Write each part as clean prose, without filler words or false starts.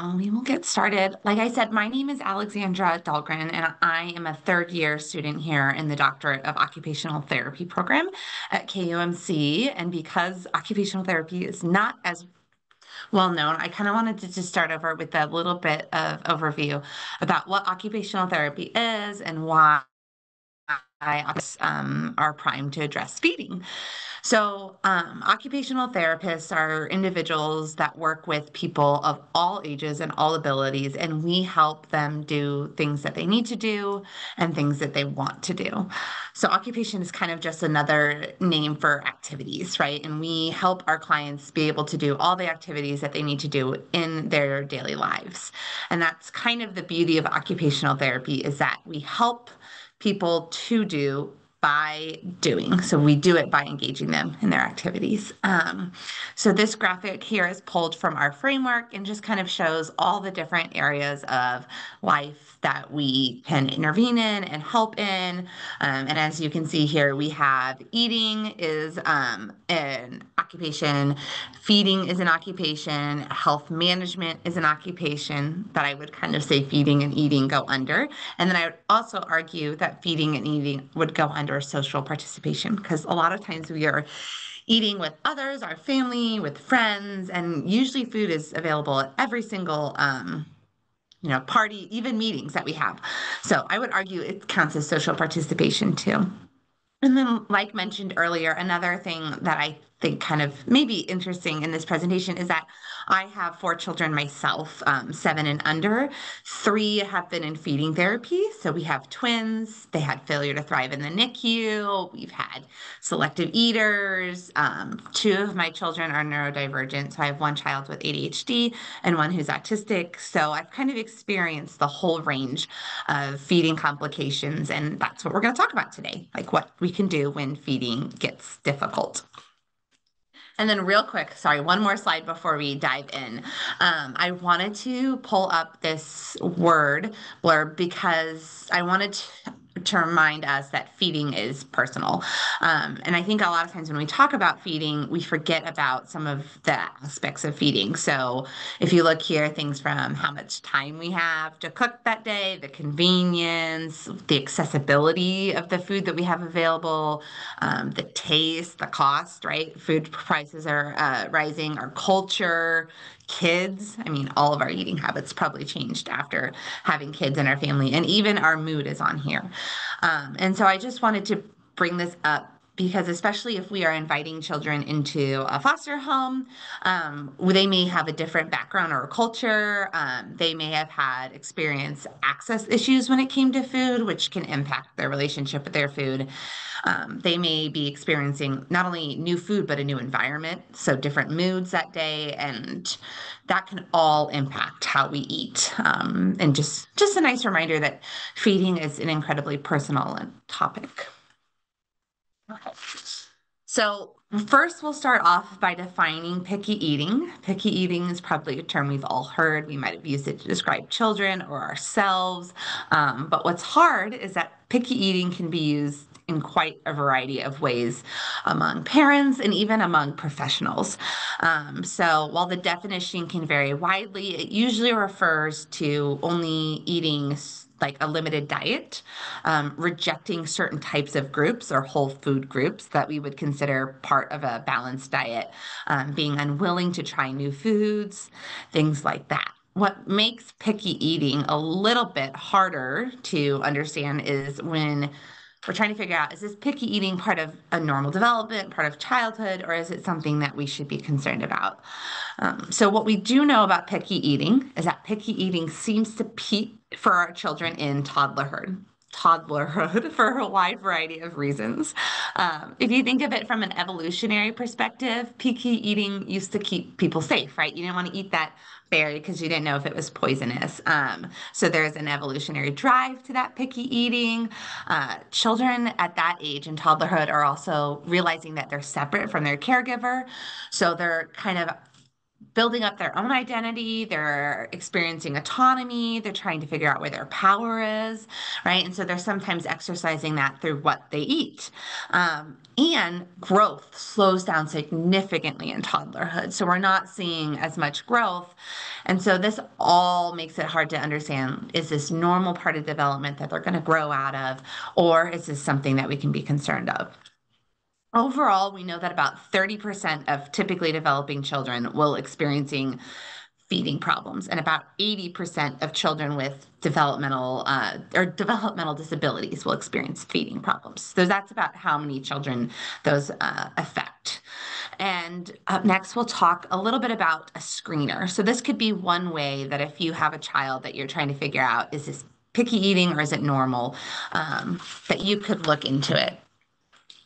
We will get started. Like I said, my name is Alexandra Dahlgren, and I am a third year student here in the Doctorate of Occupational Therapy program at KUMC. And because occupational therapy is not as well known, I kind of wanted to just start over with a little bit of overview about what occupational therapy is and why are primed to address feeding. So, occupational therapists are individuals that work with people of all ages and all abilities, and we help them do things that they need to do and things that they want to do. So, occupation is kind of just another name for activities, right? And we help our clients be able to do all the activities that they need to do in their daily lives. And that's kind of the beauty of occupational therapy is that we help people to do by doing. So we do it by engaging them in their activities. So this graphic here is pulled from our framework and just kind of shows all the different areas of life that we can intervene in and help in. And as you can see here, we have eating is an occupation, feeding is an occupation, health management is an occupation, but I would kind of say feeding and eating go under. And then I would also argue that feeding and eating would go under social participation because a lot of times we are eating with others, our family, with friends, and usually food is available at every single party, even meetings that we have. So I would argue it counts as social participation too. And then, like mentioned earlier, another thing that I think kind of maybe interesting in this presentation is that I have four children myself, 7 and under. Three have been in feeding therapy. So we have twins. They had failure to thrive in the NICU. We've had selective eaters. Two of my children are neurodivergent. So I have one child with ADHD and one who's autistic. So I've kind of experienced the whole range of feeding complications. And that's what we're going to talk about today, like what we can do when feeding gets difficult. And then real quick, sorry, one more slide before we dive in. I wanted to pull up this word blurb because I wanted to remind us that feeding is personal. And I think a lot of times when we talk about feeding, we forget about some of the aspects of feeding. So if you look here, things from how much time we have to cook that day, the convenience, the accessibility of the food that we have available, the taste, the cost, right? Food prices are rising, our culture, kids. I mean, all of our eating habits probably changed after having kids in our family, and even our mood is on here. And so I just wanted to bring this up because especially if we are inviting children into a foster home, they may have a different background or culture. They may have had experienced access issues when it came to food, which can impact their relationship with their food. They may be experiencing not only new food, but a new environment, so different moods that day, and that can all impact how we eat. And just a nice reminder that feeding is an incredibly personal topic. Okay. So first, we'll start off by defining picky eating. Picky eating is probably a term we've all heard. We might have used it to describe children or ourselves. But what's hard is that picky eating can be used in quite a variety of ways among parents and even among professionals. So while the definition can vary widely, it usually refers to only eating like a limited diet, rejecting certain types of groups or whole food groups that we would consider part of a balanced diet, being unwilling to try new foods, things like that. What makes picky eating a little bit harder to understand is when we're trying to figure out, is this picky eating part of a normal development, part of childhood, or is it something that we should be concerned about? So what we do know about picky eating is that picky eating seems to peak for our children in toddlerhood for a wide variety of reasons. If you think of it from an evolutionary perspective, picky eating used to keep people safe, right? You didn't want to eat that berry because you didn't know if it was poisonous. So there's an evolutionary drive to that picky eating. Children at that age in toddlerhood are also realizing that they're separate from their caregiver. So they're kind of building up their own identity, they're experiencing autonomy, they're trying to figure out where their power is, right? And so they're sometimes exercising that through what they eat. And growth slows down significantly in toddlerhood. So we're not seeing as much growth. And so this all makes it hard to understand, is this normal part of development that they're going to grow out of, or is this something that we can be concerned of? Overall, we know that about 30% of typically developing children will experiencing feeding problems, and about 80% of children with developmental disabilities will experience feeding problems. So that's about how many children those affect. And up next, we'll talk a little bit about a screener. So this could be one way that if you have a child that you're trying to figure out, is this picky eating or is it normal, that you could look into it.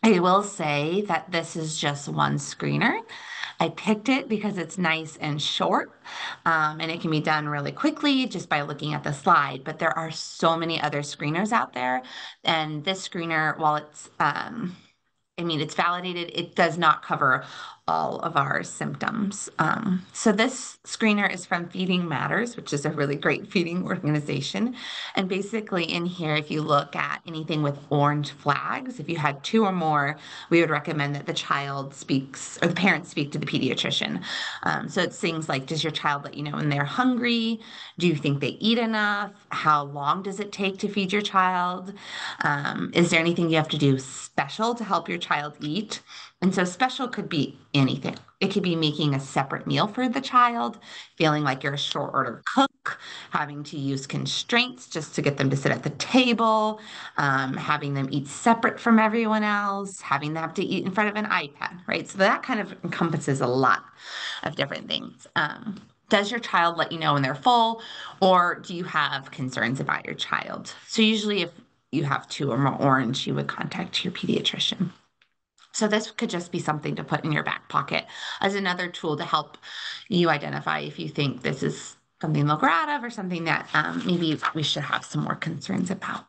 I will say that this is just one screener. I picked it because it's nice and short, and it can be done really quickly just by looking at the slide. But there are so many other screeners out there, and this screener, while it's validated, it does not cover all of our symptoms. So this screener is from Feeding Matters, which is a really great feeding organization. And basically in here, if you look at anything with orange flags, if you had two or more, we would recommend that the child speaks or the parents speak to the pediatrician. So it's things like, does your child let you know when they're hungry? Do you think they eat enough? How long does it take to feed your child? Is there anything you have to do special to help your child eat? And so special could be anything. It could be making a separate meal for the child, feeling like you're a short order cook, having to use constraints just to get them to sit at the table, having them eat separate from everyone else, having them have to eat in front of an iPad, right? So that kind of encompasses a lot of different things. Does your child let you know when they're full, or do you have concerns about your child? So usually if you have two or more orange, you would contact your pediatrician. So this could just be something to put in your back pocket as another tool to help you identify if you think this is something to look out of or something that maybe we should have some more concerns about.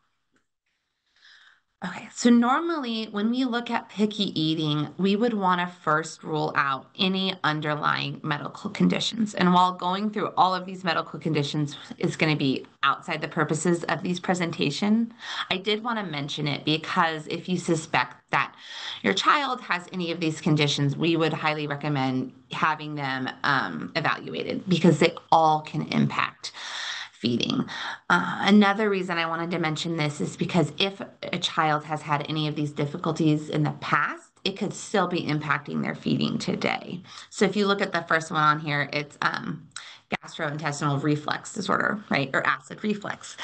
Okay, so normally when we look at picky eating, we would want to first rule out any underlying medical conditions. And while going through all of these medical conditions is going to be outside the purposes of these presentation, I did want to mention it because if you suspect that your child has any of these conditions, we would highly recommend having them evaluated because they all can impact feeding. Another reason I wanted to mention this is because if a child has had any of these difficulties in the past, it could still be impacting their feeding today. So if you look at the first one on here, it's gastrointestinal reflux disorder, right? Or acid reflux.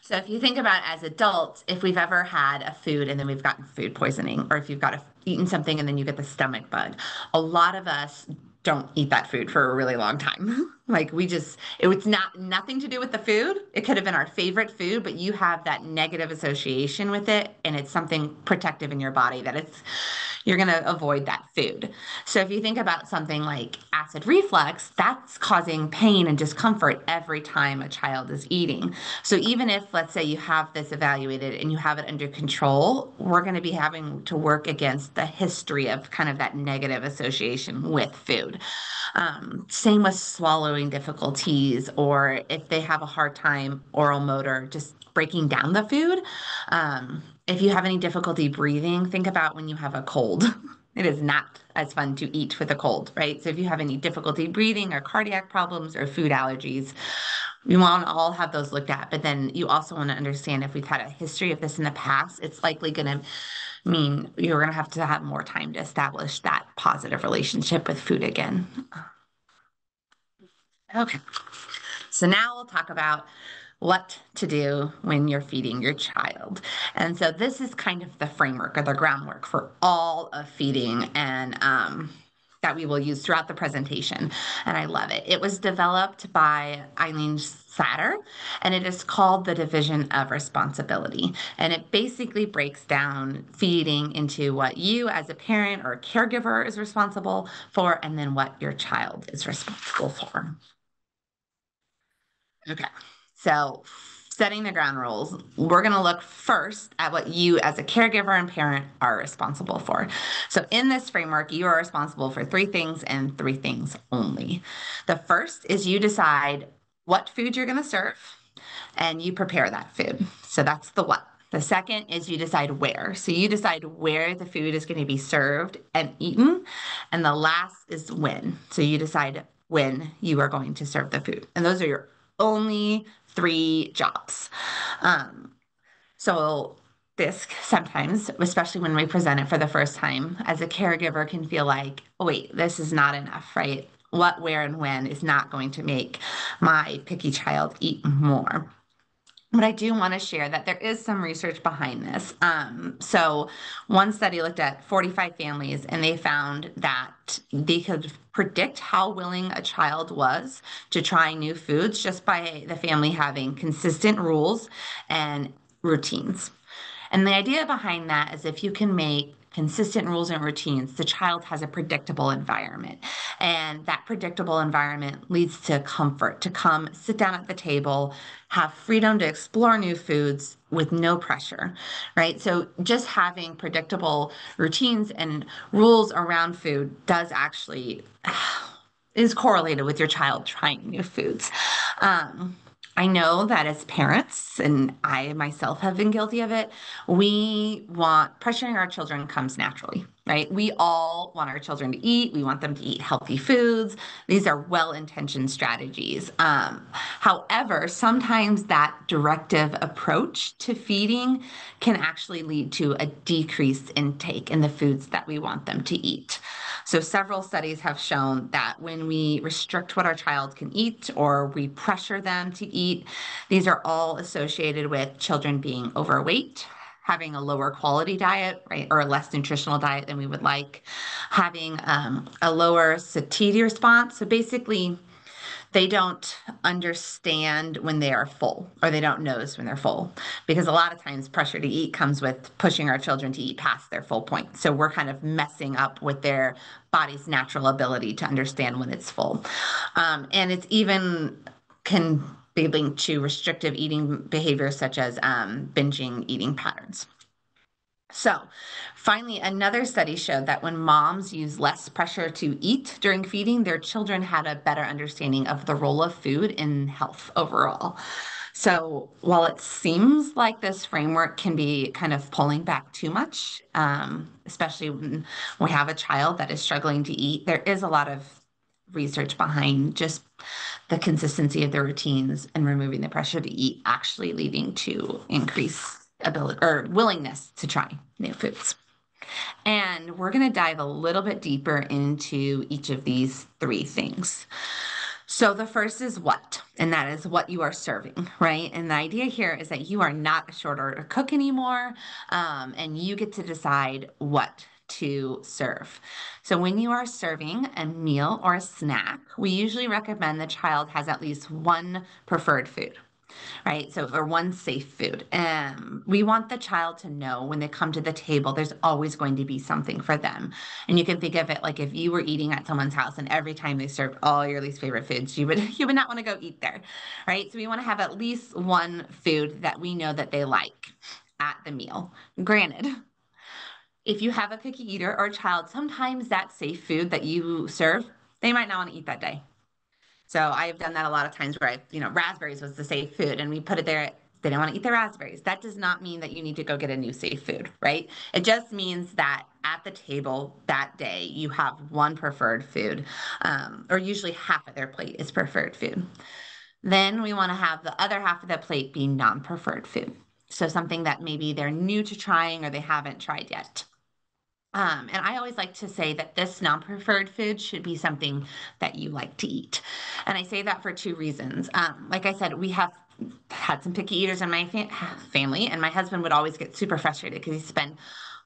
So if you think about as adults, if we've ever had a food and then we've gotten food poisoning, or if you've eaten something and then you get the stomach bug, a lot of us don't eat that food for a really long time. Like it was nothing to do with the food. It could have been our favorite food, but you have that negative association with it, and it's something protective in your body that you're going to avoid that food. So if you think about something like acid reflux, that's causing pain and discomfort every time a child is eating. So even if, let's say, you have this evaluated and you have it under control, we're going to be having to work against the history of kind of that negative association with food. Same with swallowing difficulties, or if they have a hard time oral motor, just breaking down the food. If you have any difficulty breathing, think about when you have a cold. It is not as fun to eat with a cold, right? So if you have any difficulty breathing or cardiac problems or food allergies, we want to all have those looked at. But then you also want to understand if we've had a history of this in the past, it's likely going to mean you're going to have more time to establish that positive relationship with food again. Okay, so now we'll talk about what to do when you're feeding your child. And so this is kind of the framework or the groundwork for all of feeding and that we will use throughout the presentation. And I love it. It was developed by Eileen Satter, and it is called the Division of Responsibility. And it basically breaks down feeding into what you as a parent or a caregiver is responsible for, and then what your child is responsible for. Okay, so setting the ground rules, we're going to look first at what you as a caregiver and parent are responsible for. So in this framework, you are responsible for three things and three things only. The first is you decide what food you're going to serve and you prepare that food. So that's the what. The second is you decide where. So you decide where the food is going to be served and eaten. And the last is when. So you decide when you are going to serve the food. And those are your only three jobs. So this sometimes, especially when we present it for the first time, as a caregiver can feel like, oh, wait, this is not enough, right? What, where, and when is not going to make my picky child eat more. But I do want to share that there is some research behind this. So one study looked at 45 families and they found that they could predict how willing a child was to try new foods just by the family having consistent rules and routines. And the idea behind that is if you can make consistent rules and routines, the child has a predictable environment. And that predictable environment leads to comfort, to come sit down at the table, have freedom to explore new foods with no pressure, right? So just having predictable routines and rules around food does actually is correlated with your child trying new foods. I know that as parents, and I myself have been guilty of it, we want pressuring our children comes naturally, right? We all want our children to eat. We want them to eat healthy foods. These are well-intentioned strategies. However, sometimes that directive approach to feeding can actually lead to a decreased intake in the foods that we want them to eat. So several studies have shown that when we restrict what our child can eat or we pressure them to eat, these are all associated with children being overweight, having a lower quality diet, right, or a less nutritional diet than we would like, having a lower satiety response. So basically, they don't understand when they are full or they don't notice when they're full because a lot of times pressure to eat comes with pushing our children to eat past their full point. So we're kind of messing up with their body's natural ability to understand when it's full. And it's even can be linked to restrictive eating behaviors such as binging eating patterns. So, finally, another study showed that when moms use less pressure to eat during feeding, their children had a better understanding of the role of food in health overall. So, while it seems like this framework can be kind of pulling back too much, especially when we have a child that is struggling to eat, there is a lot of research behind just the consistency of the routines and removing the pressure to eat actually leading to increased ability or willingness to try new foods. And we're going to dive a little bit deeper into each of these three things. So the first is what, and that is what you are serving, right? And the idea here is that you are not a short order cook anymore, and you get to decide what to serve. So when you are serving a meal or a snack, we usually recommend the child has at least one preferred food, right? So, or one safe food. We want the child to know when they come to the table, there's always going to be something for them. And you can think of it like if you were eating at someone's house and every time they served all your least favorite foods, you would not want to go eat there, right? So we want to have at least one food that we know that they like at the meal. Granted, if you have a picky eater or a child, sometimes that safe food that you serve, they might not want to eat that day. So I've done that a lot of times where raspberries was the safe food and we put it there. They don't want to eat the raspberries. That does not mean that you need to go get a new safe food, right? It just means that at the table that day, you have one preferred food, or usually half of their plate is preferred food. Then we want to have the other half of the plate be non-preferred food. So something that maybe they're new to trying or they haven't tried yet. And I always like to say that this non-preferred food should be something that you like to eat. And I say that for two reasons. Like I said, we have had some picky eaters in my family, and my husband would always get super frustrated because he spent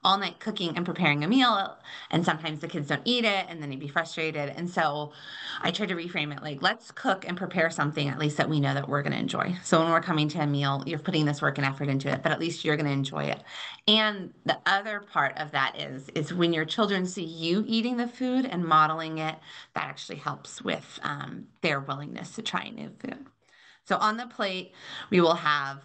all night cooking and preparing a meal, and sometimes the kids don't eat it, and then he'd be frustrated. And so I try to reframe it like, let's cook and prepare something at least that we know that we're going to enjoy. So when we're coming to a meal, you're putting this work and effort into it, but at least you're going to enjoy it. And the other part of that is when your children see you eating the food and modeling it, that actually helps with their willingness to try new food. So on the plate, we will have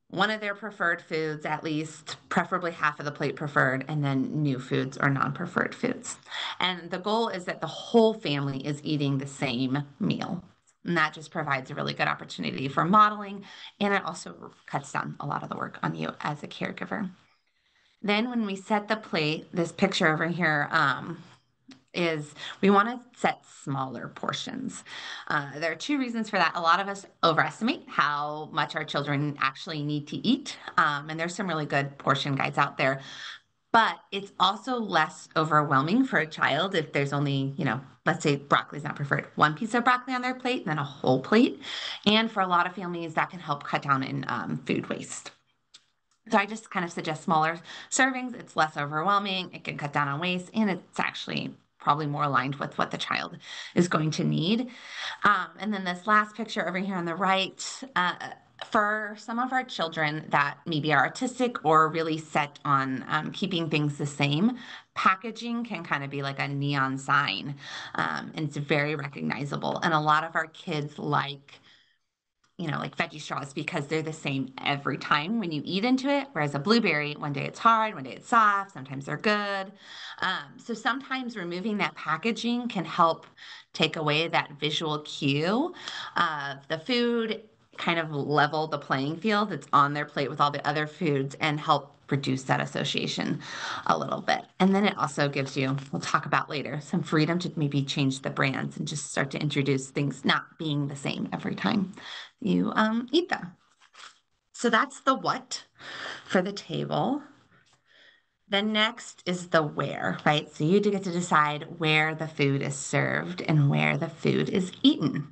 one of their preferred foods, at least, preferably half of the plate preferred, and then new foods or non-preferred foods. And the goal is that the whole family is eating the same meal. And that just provides a really good opportunity for modeling, and it also cuts down a lot of the work on you as a caregiver. Then when we set the plate, this picture over here, is we want to set smaller portions. There are two reasons for that. A lot of us overestimate how much our children actually need to eat, and there's some really good portion guides out there. But it's also less overwhelming for a child if there's only, let's say broccoli is not preferred, one piece of broccoli on their plate than a whole plate. And for a lot of families, that can help cut down in food waste. So I just kind of suggest smaller servings. It's less overwhelming. It can cut down on waste, and it's actually probably more aligned with what the child is going to need. And then this last picture over here on the right, for some of our children that maybe are autistic or really set on keeping things the same, packaging can kind of be like a neon sign. And it's very recognizable. And a lot of our kids like veggie straws because they're the same every time when you eat into it. Whereas a blueberry, one day it's hard, one day it's soft, sometimes they're good. So sometimes removing that packaging can help take away that visual cue of the food, kind of level the playing field that's on their plate with all the other foods and help reduce that association a little bit. And then it also gives you, we'll talk about later, some freedom to maybe change the brands and just start to introduce things not being the same every time you eat them. So that's the what for the table. The next is the where, right? So you do get to decide where the food is served and where the food is eaten.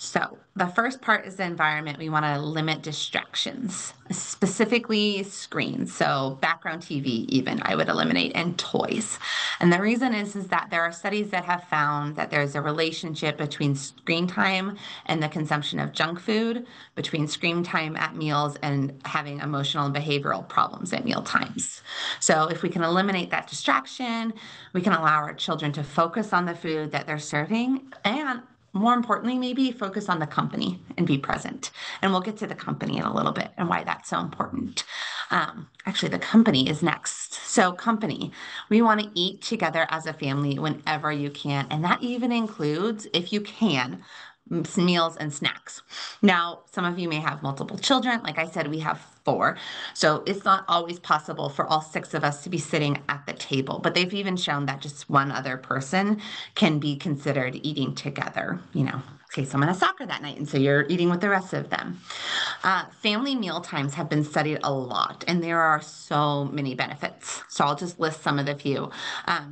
So the first part is the environment. We want to limit distractions, specifically screens. So background TV, even I would eliminate, and toys. And the reason is that there are studies that have found that there's a relationship between screen time and the consumption of junk food, between screen time at meals and having emotional and behavioral problems at meal times. So if we can eliminate that distraction, we can allow our children to focus on the food that they're serving, and more importantly, maybe focus on the company and be present. And we'll get to the company in a little bit and why that's so important. Actually, the company is next. So company, we want to eat together as a family whenever you can. And that even includes, if you can, meals and snacks. Now, some of you may have multiple children. Like I said, we have 4. So it's not always possible for all 6 of us to be sitting at the table, but they've even shown that just one other person can be considered eating together. Say someone has soccer that night, and so you're eating with the rest of them. Family meal times have been studied a lot, and there are so many benefits. So I'll just list some of the few.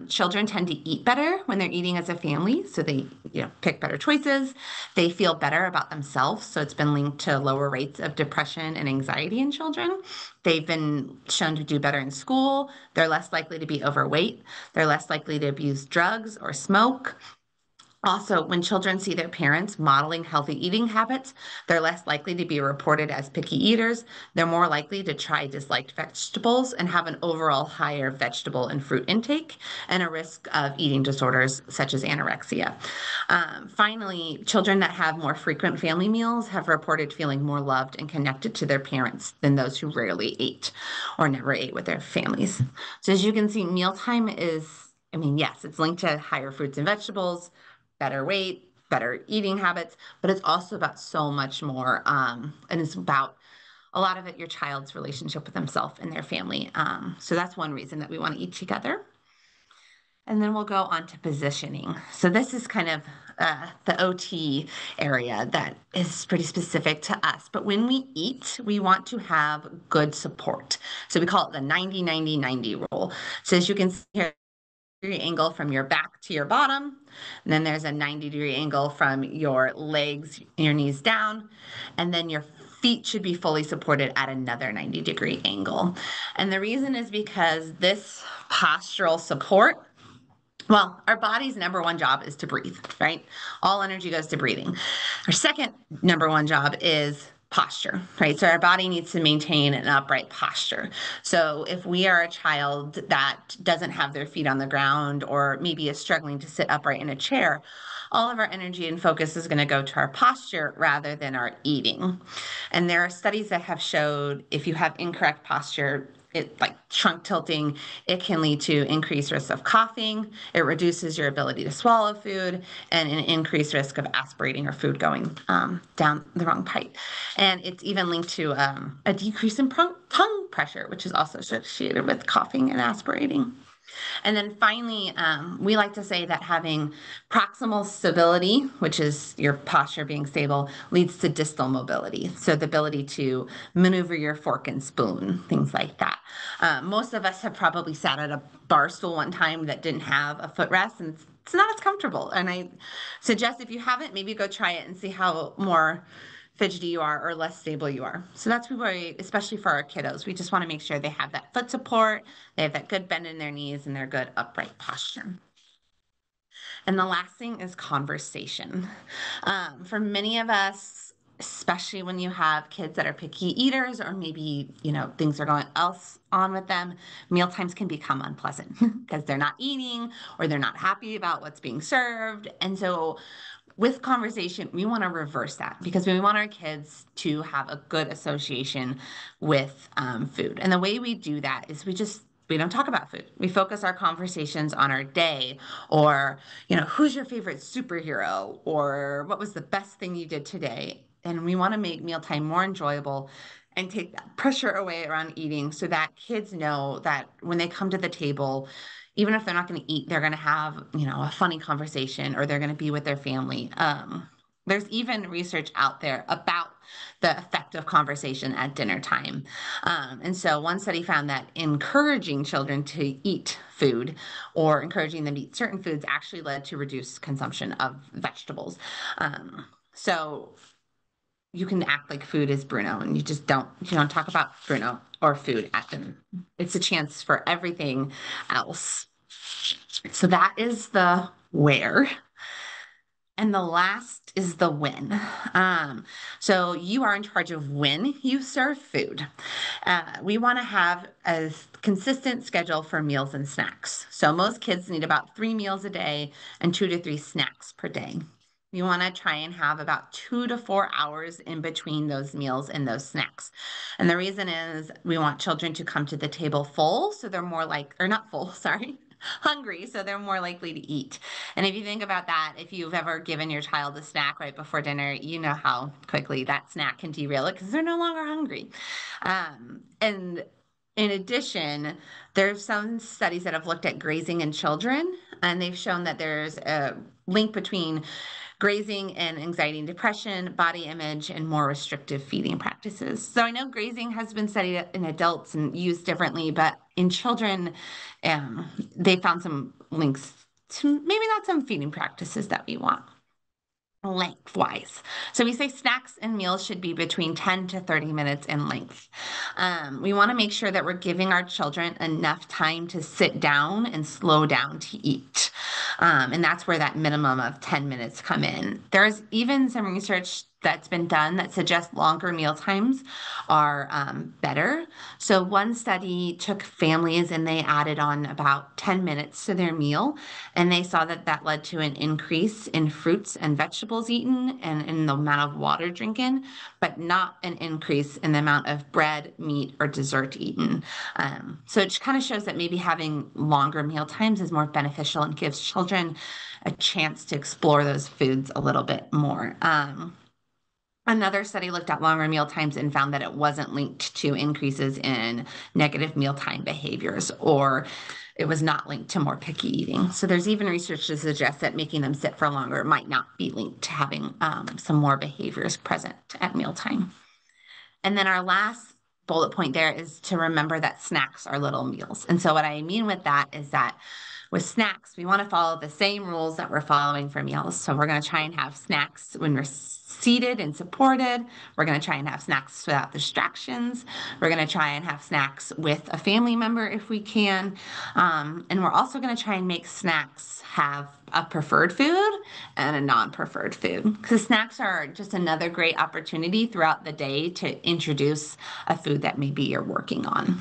Children tend to eat better when they're eating as a family, so they pick better choices. They feel better about themselves, so it's been linked to lower rates of depression and anxiety in children. They've been shown to do better in school. They're less likely to be overweight. They're less likely to abuse drugs or smoke. Also, when children see their parents modeling healthy eating habits, they're less likely to be reported as picky eaters. They're more likely to try disliked vegetables and have an overall higher vegetable and fruit intake and a risk of eating disorders such as anorexia. Finally, children that have more frequent family meals have reported feeling more loved and connected to their parents than those who rarely ate or never ate with their families. So as you can see, mealtime is, yes, it's linked to higher fruits and vegetables, better weight, better eating habits, but it's also about so much more. And it's about a lot of it, your child's relationship with themselves and their family. So that's one reason that we want to eat together. And then we'll go on to positioning. So this is kind of the OT area that is pretty specific to us. But when we eat, we want to have good support. So we call it the 90-90-90 rule. So as you can see here, angle from your back to your bottom, and then there's a 90-degree angle from your legs, your knees down, and then your feet should be fully supported at another 90-degree angle. And the reason is because this postural support, well, our body's number one job is to breathe, right? All energy goes to breathing. Our second number one job is posture, right? So our body needs to maintain an upright posture. So if we are a child that doesn't have their feet on the ground or maybe is struggling to sit upright in a chair, all of our energy and focus is going to go to our posture rather than our eating. And there are studies that have showed if you have incorrect posture, it like trunk tilting, it can lead to increased risk of coughing. It reduces your ability to swallow food and an increased risk of aspirating or food going down the wrong pipe. And it's even linked to a decrease in tongue pressure, which is also associated with coughing and aspirating. And then finally, we like to say that having proximal stability, which is your posture being stable, leads to distal mobility. So the ability to maneuver your fork and spoon, things like that. Most of us have probably sat at a bar stool one time that didn't have a footrest, and it's not as comfortable. And I suggest if you haven't, maybe go try it and see how more fidgety you are or less stable you are. So that's why, especially for our kiddos, we just want to make sure they have that foot support, they have that good bend in their knees, and their good upright posture. And the last thing is conversation. For many of us, especially when you have kids that are picky eaters or maybe, things are going else on with them, meal times can become unpleasant because they're not eating or they're not happy about what's being served. And so with conversation, we want to reverse that because we want our kids to have a good association with food. And the way we do that is we don't talk about food. We focus our conversations on our day or, who's your favorite superhero or what was the best thing you did today? And we want to make mealtime more enjoyable and take that pressure away around eating so that kids know that when they come to the table, even if they're not going to eat, they're going to have, a funny conversation or they're going to be with their family. There's even research out there about the effect of conversation at dinner time. And so one study found that encouraging children to eat food or encouraging them to eat certain foods actually led to reduced consumption of vegetables. So you can act like food is Bruno and you don't talk about Bruno or food at them. It's a chance for everything else. So that is the where. And the last is the when. So you are in charge of when you serve food. We want to have a consistent schedule for meals and snacks. So most kids need about 3 meals a day and 2 to 3 snacks per day. You want to try and have about 2 to 4 hours in between those meals and those snacks. And the reason is we want children to come to the table full, so they're more or not full, sorry, hungry, so they're more likely to eat. And if you think about that, if you've ever given your child a snack right before dinner, you know how quickly that snack can derail it because they're no longer hungry. And in addition, there's some studies that have looked at grazing in children, and they've shown that there's a link between grazing and anxiety and depression, body image, and more restrictive feeding practices. So I know grazing has been studied in adults and used differently, but in children, they found some links to maybe not some feeding practices that we want. Lengthwise. So we say snacks and meals should be between 10 to 30 minutes in length. We want to make sure that we're giving our children enough time to sit down and slow down to eat. And that's where that minimum of 10 minutes come in. There's even some research that's been done that suggests longer meal times are better. So one study took families and they added on about 10 minutes to their meal, and they saw that that led to an increase in fruits and vegetables eaten and in the amount of water drinking, but not an increase in the amount of bread, meat, or dessert eaten. So it kind of shows that maybe having longer meal times is more beneficial and gives children a chance to explore those foods a little bit more. Another study looked at longer meal times and found that it wasn't linked to increases in negative mealtime behaviors, or it was not linked to more picky eating. So there's even research to suggest that making them sit for longer might not be linked to having some more behaviors present at mealtime. And then our last bullet point there is to remember that snacks are little meals. And so what I mean with that is that with snacks, we want to follow the same rules that we're following for meals. So we're going to try and have snacks when we're seated and supported. We're going to try and have snacks without distractions. We're going to try and have snacks with a family member if we can. And we're also going to try and make snacks have a preferred food and a non-preferred food. Because snacks are just another great opportunity throughout the day to introduce a food that maybe you're working on.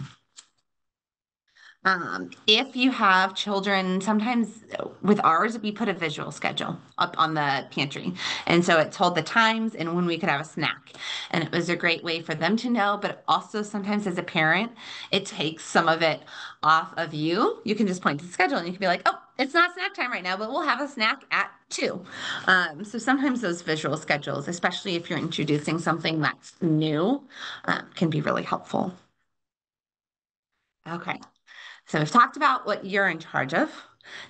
If you have children, sometimes with ours, we put a visual schedule up on the pantry. And so it told the times and when we could have a snack. And it was a great way for them to know, but also sometimes as a parent, it takes some of it off of you. You can just point to the schedule and you can be like, oh, it's not snack time right now, but we'll have a snack at 2. So sometimes those visual schedules, especially if you're introducing something that's new, can be really helpful. Okay. So we've talked about what you're in charge of.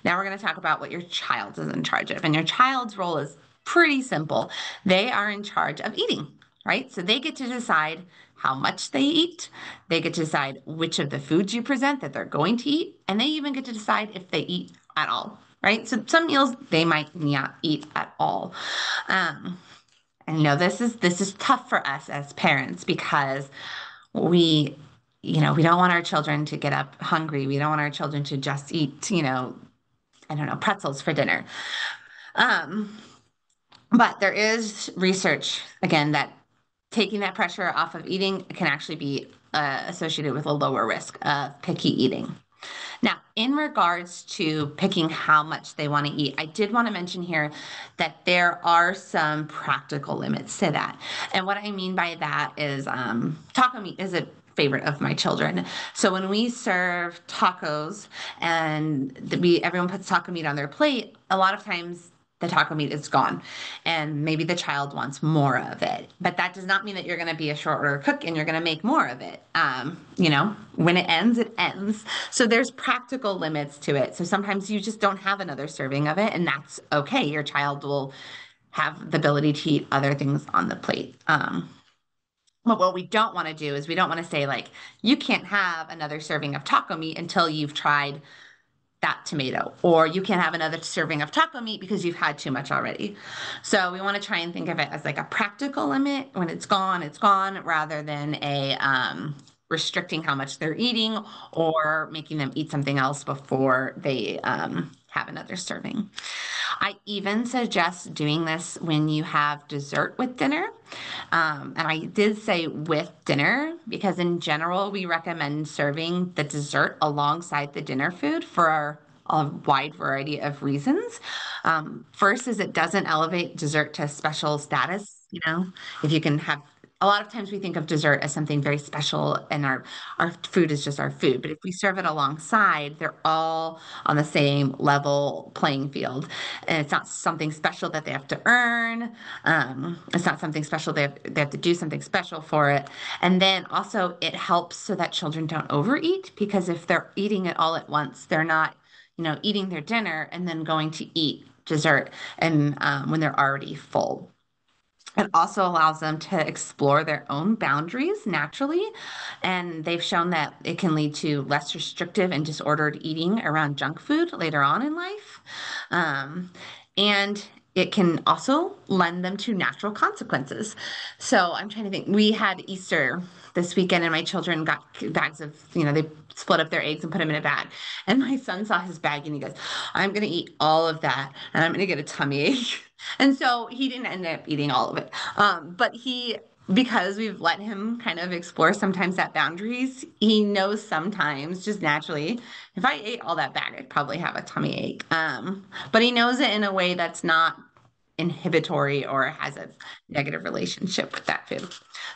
Now we're going to talk about what your child is in charge of. And your child's role is pretty simple. They are in charge of eating, right? So they get to decide how much they eat. They get to decide which of the foods you present that they're going to eat. And they even get to decide if they eat at all, right? So some meals they might not eat at all. And this is tough for us as parents because we we don't want our children to get up hungry. We don't want our children to just eat, I don't know, pretzels for dinner. Um, but there is research, again, that taking that pressure off of eating can actually be associated with a lower risk of picky eating. Now, in regards to picking how much they want to eat, I did want to mention here that there are some practical limits to that. And what I mean by that is taco meat is a favorite of my children. So when we serve tacos and everyone puts taco meat on their plate, a lot of times the taco meat is gone and maybe the child wants more of it, but that does not mean that you're going to be a short order cook and you're going to make more of it. When it ends. So there's practical limits to it. So sometimes you just don't have another serving of it, and that's okay. Your child will have the ability to eat other things on the plate. But what we don't want to do is we don't want to say, like, you can't have another serving of taco meat until you've tried that tomato, or you can't have another serving of taco meat because you've had too much already. So we want to try and think of it as like a practical limit. When it's gone, rather than a restricting how much they're eating or making them eat something else before they have another serving. I even suggest doing this when you have dessert with dinner. And I did say with dinner because in general, we recommend serving the dessert alongside the dinner food for a wide variety of reasons. First is it doesn't elevate dessert to special status. If you can have a lot of times we think of dessert as something very special and our food is just our food. But if we serve it alongside, they're all on the same level playing field. And it's not something special that they have to earn. It's not something special they have to do something special for it. And then also it helps so that children don't overeat, because if they're eating it all at once, they're not, eating their dinner and then going to eat dessert and when they're already full. It also allows them to explore their own boundaries naturally. And they've shown that it can lead to less restrictive and disordered eating around junk food later on in life. And it can also lend them to natural consequences. So I'm trying to think. We had Easter this weekend, and my children got bags of, they split up their eggs and put them in a bag. And my son saw his bag and he goes, I'm going to eat all of that and I'm going to get a tummy ache. And so he didn't end up eating all of it. But because we've let him kind of explore sometimes at boundaries, he knows sometimes just naturally, if I ate all that bag, I'd probably have a tummy ache. But he knows it in a way that's not inhibitory or has a negative relationship with that food.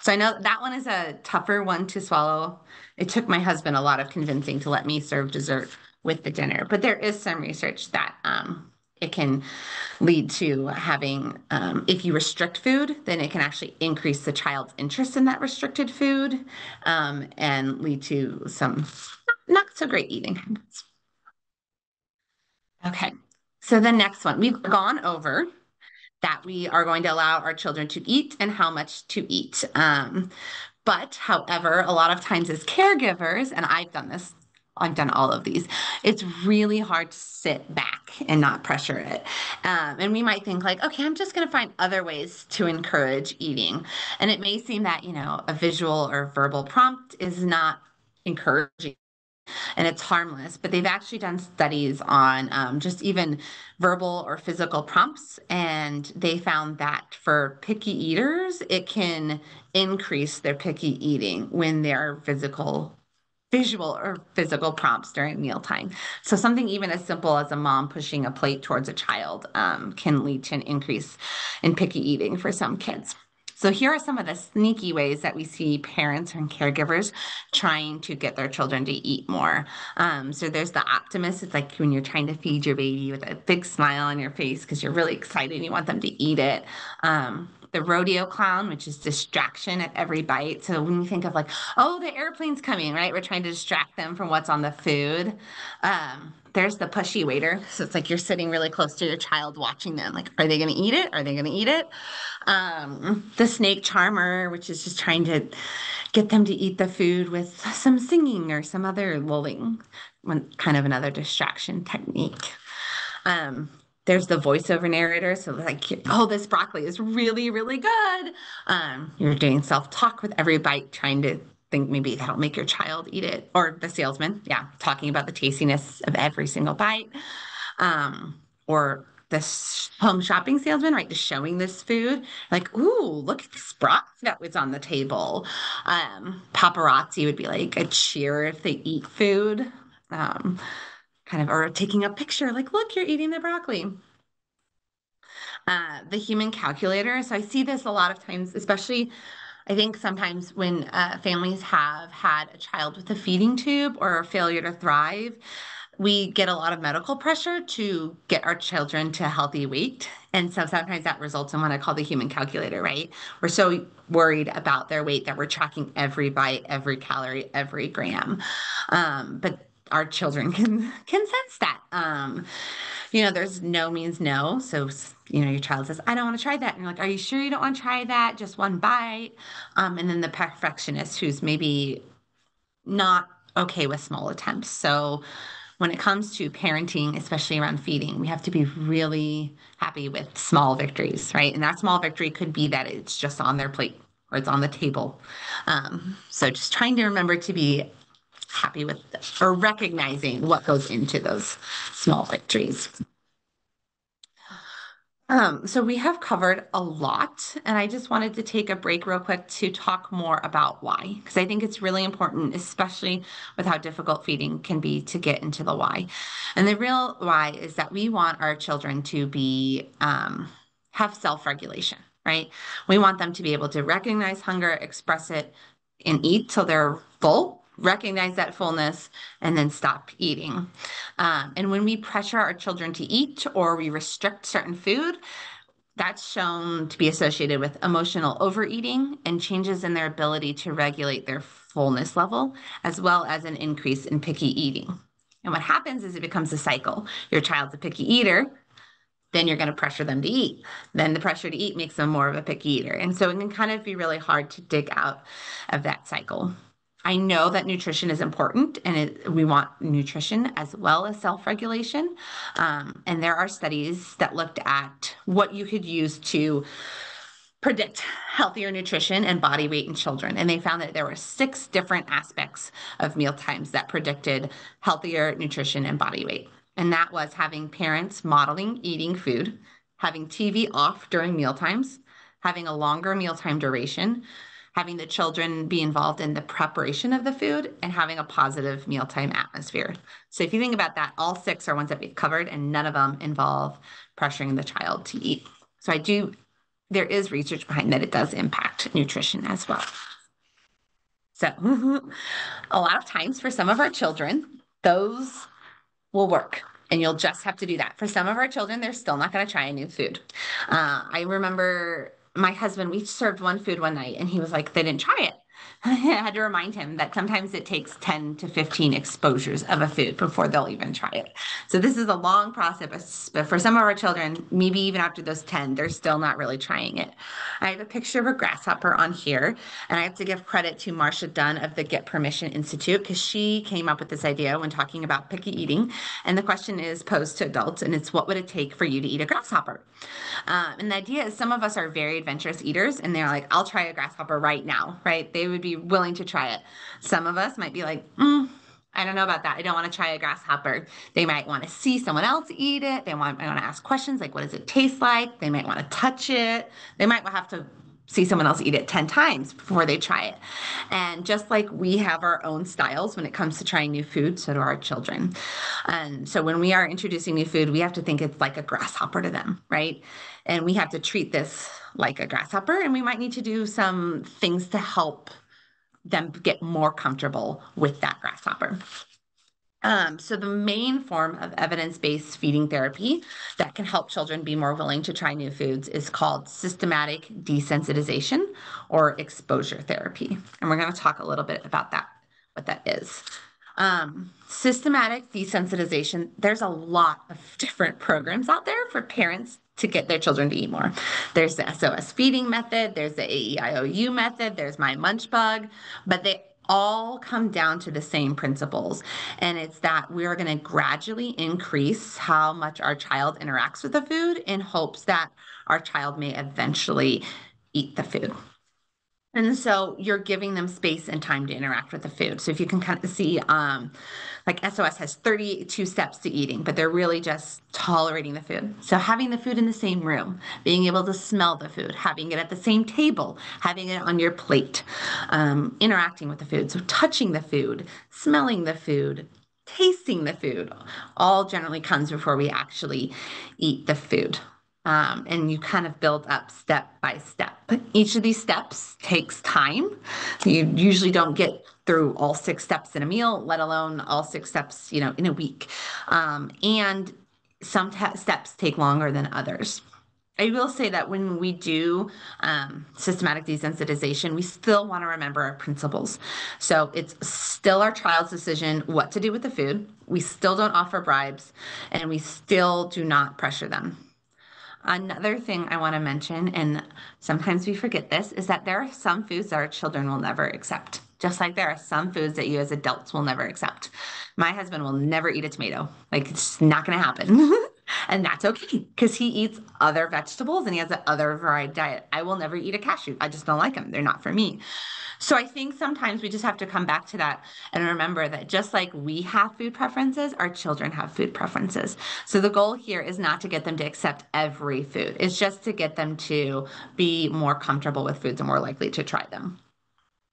So I know that one is a tougher one to swallow. It took my husband a lot of convincing to let me serve dessert with the dinner, but there is some research that it can lead to having, if you restrict food, then it can actually increase the child's interest in that restricted food and lead to some not so great eating habits. Okay, so the next one, we've gone over that we are going to allow our children to eat and how much to eat. But however, a lot of times as caregivers, and I've done this I've done all of these. It's really hard to sit back and not pressure it. And we might think like, okay, I'm just going to find other ways to encourage eating. And it may seem that, a visual or verbal prompt is not encouraging and it's harmless, but they've actually done studies on just even verbal or physical prompts. And they found that for picky eaters, it can increase their picky eating when they're visual or physical prompts during mealtime. So something even as simple as a mom pushing a plate towards a child can lead to an increase in picky eating for some kids. So here are some of the sneaky ways that we see parents and caregivers trying to get their children to eat more. So there's the optimist. It's like when you're trying to feed your baby with a big smile on your face because you're really excited and you want them to eat it. The rodeo clown, which is distraction at every bite. So when you think of like, oh, the airplane's coming, right? We're trying to distract them from what's on the food. There's the pushy waiter. So it's like you're sitting really close to your child watching them. Like, are they going to eat it? Are they going to eat it? The snake charmer, which is just trying to get them to eat the food with some singing or some other lulling, kind of another distraction technique. There's the voiceover narrator. So like, oh, this broccoli is really, really good. You're doing self-talk with every bite, trying to think maybe that'll make your child eat it. Or the salesman, yeah, talking about the tastiness of every single bite. Or the home shopping salesman, right? Just showing this food, like, ooh, look at this broccoli that was on the table. Paparazzi would be like a cheer if they eat food. Kind of, or taking a picture, like, look, you're eating the broccoli. The human calculator. So I see this a lot of times, especially I think sometimes when families have had a child with a feeding tube or a failure to thrive, we get a lot of medical pressure to get our children to a healthy weight. And so sometimes that results in what I call the human calculator, right? We're so worried about their weight that we're tracking every bite, every calorie, every gram. But our children can sense that. There's no means no. So, your child says, I don't want to try that. And you're like, are you sure you don't want to try that? Just one bite. And then the perfectionist who's maybe not okay with small attempts. So when it comes to parenting, especially around feeding, we have to be really happy with small victories, right? And that small victory could be that it's just on their plate or it's on the table. So just trying to remember to be happy with or recognizing what goes into those small victories. So we have covered a lot, and I just wanted to take a break real quick to talk more about why, because I think it's really important, especially with how difficult feeding can be, to get into the why. And the real why is that we want our children to be have self-regulation, right? We want them to be able to recognize hunger, express it, and eat till they're full, recognize that fullness, and then stop eating. And when we pressure our children to eat or we restrict certain food, that's shown to be associated with emotional overeating and changes in their ability to regulate their fullness level, as well as an increase in picky eating. And what happens is it becomes a cycle. Your child's a picky eater, then you're going to pressure them to eat. Then the pressure to eat makes them more of a picky eater. And so it can kind of be really hard to dig out of that cycle. I know that nutrition is important and we want nutrition as well as self-regulation. And there are studies that looked at what you could use to predict healthier nutrition and body weight in children. And they found that there were 6 different aspects of meal times that predicted healthier nutrition and body weight. And that was having parents modeling eating food, having TV off during meal times, having a longer mealtime duration, having the children be involved in the preparation of the food, and having a positive mealtime atmosphere. So if you think about that, all 6 are ones that we've covered, and none of them involve pressuring the child to eat. So there is research behind that it does impact nutrition as well. So a lot of times for some of our children, those will work. And you'll just have to do that. For some of our children, they're still not going to try a new food. I remember my husband, we served one food one night and he was like, they didn't try it. I had to remind him that sometimes it takes 10 to 15 exposures of a food before they'll even try it. So this is a long process, but for some of our children, maybe even after those 10, they're still not really trying it. I have a picture of a grasshopper on here, and I have to give credit to Marcia Dunn of the Get Permission Institute because she came up with this idea when talking about picky eating. And the question is posed to adults, and it's, what would it take for you to eat a grasshopper? And the idea is some of us are very adventurous eaters, and they're like, I'll try a grasshopper right now, right? They would be willing to try it. Some of us might be like, I don't know about that. I don't want to try a grasshopper. They might want to see someone else eat it. They might want to ask questions like, what does it taste like? They might want to touch it. They might have to see someone else eat it 10 times before they try it. And just like we have our own styles when it comes to trying new food, so do our children. And so when we are introducing new food, we have to think it's like a grasshopper to them, right? And we have to treat this like a grasshopper, and we might need to do some things to help them get more comfortable with that grasshopper. So the main form of evidence-based feeding therapy that can help children be more willing to try new foods is called systematic desensitization or exposure therapy. And we're going to talk a little bit about that, what that is. Systematic desensitization, there's a lot of different programs out there for parents to get their children to eat more. There's the SOS feeding method, there's the AEIOU method, there's My Munch Bug, but they all come down to the same principles. And it's that we're going to gradually increase how much our child interacts with the food in hopes that our child may eventually eat the food. And so you're giving them space and time to interact with the food. So if you can kind of see, like SOS has 32 steps to eating, but they're really just tolerating the food. So having the food in the same room, being able to smell the food, having it at the same table, having it on your plate, interacting with the food. So touching the food, smelling the food, tasting the food, all generally comes before we actually eat the food. And you kind of build up step by step. But each of these steps takes time. You usually don't get through all 6 steps in a meal, let alone all 6 steps, in a week. And some steps take longer than others. I will say that when we do systematic desensitization, we still want to remember our principles. So it's still our child's decision what to do with the food. We still don't offer bribes, and we still do not pressure them. Another thing I want to mention, and sometimes we forget this, is that there are some foods that our children will never accept. Just like there are some foods that you as adults will never accept. My husband will never eat a tomato. Like, it's not going to happen. And that's okay, because he eats other vegetables and he has an other varied diet. I will never eat a cashew. I just don't like them. They're not for me. So I think sometimes we just have to come back to that and remember that just like we have food preferences, our children have food preferences. So the goal here is not to get them to accept every food. It's just to get them to be more comfortable with foods and more likely to try them.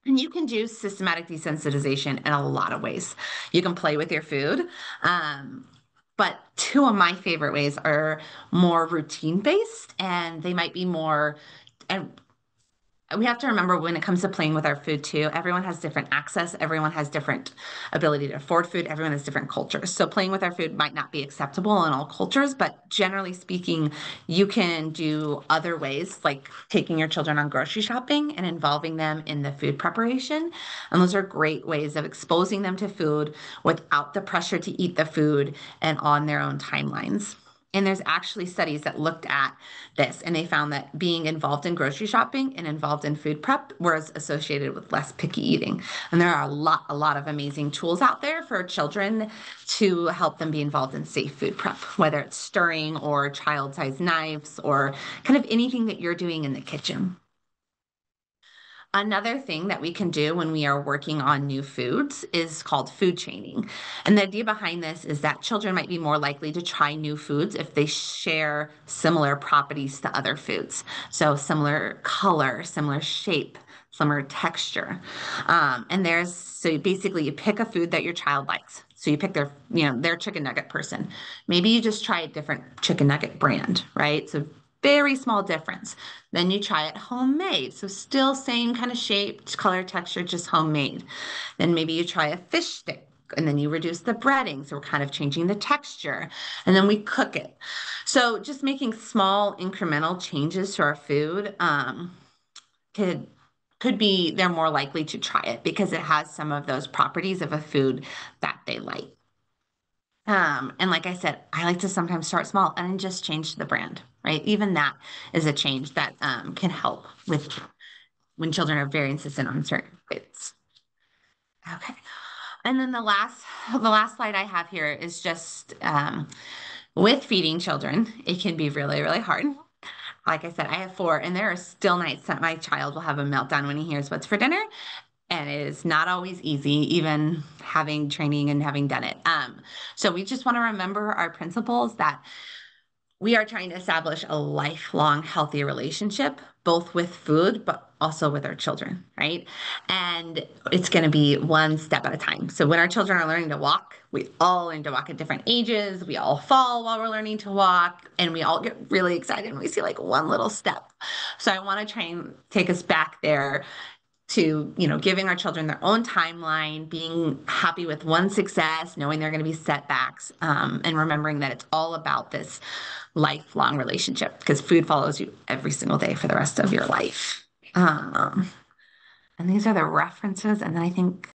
And you can do systematic desensitization in a lot of ways. You can play with your food. But 2 of my favorite ways are more routine-based, and they might be more, and we have to remember when it comes to playing with our food too, everyone has different access, everyone has different ability to afford food, everyone has different cultures. So playing with our food might not be acceptable in all cultures, but generally speaking, you can do other ways, like taking your children on grocery shopping and involving them in the food preparation. And those are great ways of exposing them to food without the pressure to eat the food and on their own timelines. And there's actually studies that looked at this, and they found that being involved in grocery shopping and involved in food prep was associated with less picky eating. And there are a lot of amazing tools out there for children to help them be involved in safe food prep, whether it's stirring or child-sized knives or kind of anything that you're doing in the kitchen. Another thing that we can do when we are working on new foods is called food chaining. And the idea behind this is that children might be more likely to try new foods if they share similar properties to other foods. So similar color, similar shape, similar texture. So basically you pick a food that your child likes. So you pick their chicken nugget person. Maybe you just try a different chicken nugget brand, right? So very small difference. Then you try it homemade. So still same kind of shape, color, texture, just homemade. Then maybe you try a fish stick, and then you reduce the breading. So we're kind of changing the texture, and then we cook it. So just making small incremental changes to our food could could be they're more likely to try it because it has some of those properties of a food that they like. And like I said, I like to sometimes start small and just change the brand, right? Even that is a change that can help with when children are very insistent on certain foods. Okay. And then the last slide I have here is just with feeding children, it can be really, really hard. Like I said, I have four, and there are still nights that my child will have a meltdown when he hears what's for dinner. And it is not always easy, even having training and having done it. So we just want to remember our principles that we are trying to establish a lifelong healthy relationship, both with food, but also with our children, right? And it's going to be one step at a time. So when our children are learning to walk, we all learn to walk at different ages. We all fall while we're learning to walk, and we all get really excited when we see like one little step. So I want to try and take us back there to, giving our children their own timeline, being happy with one success, knowing there are going to be setbacks, and remembering that it's all about this lifelong relationship because food follows you every single day for the rest of your life. And these are the references. And then I think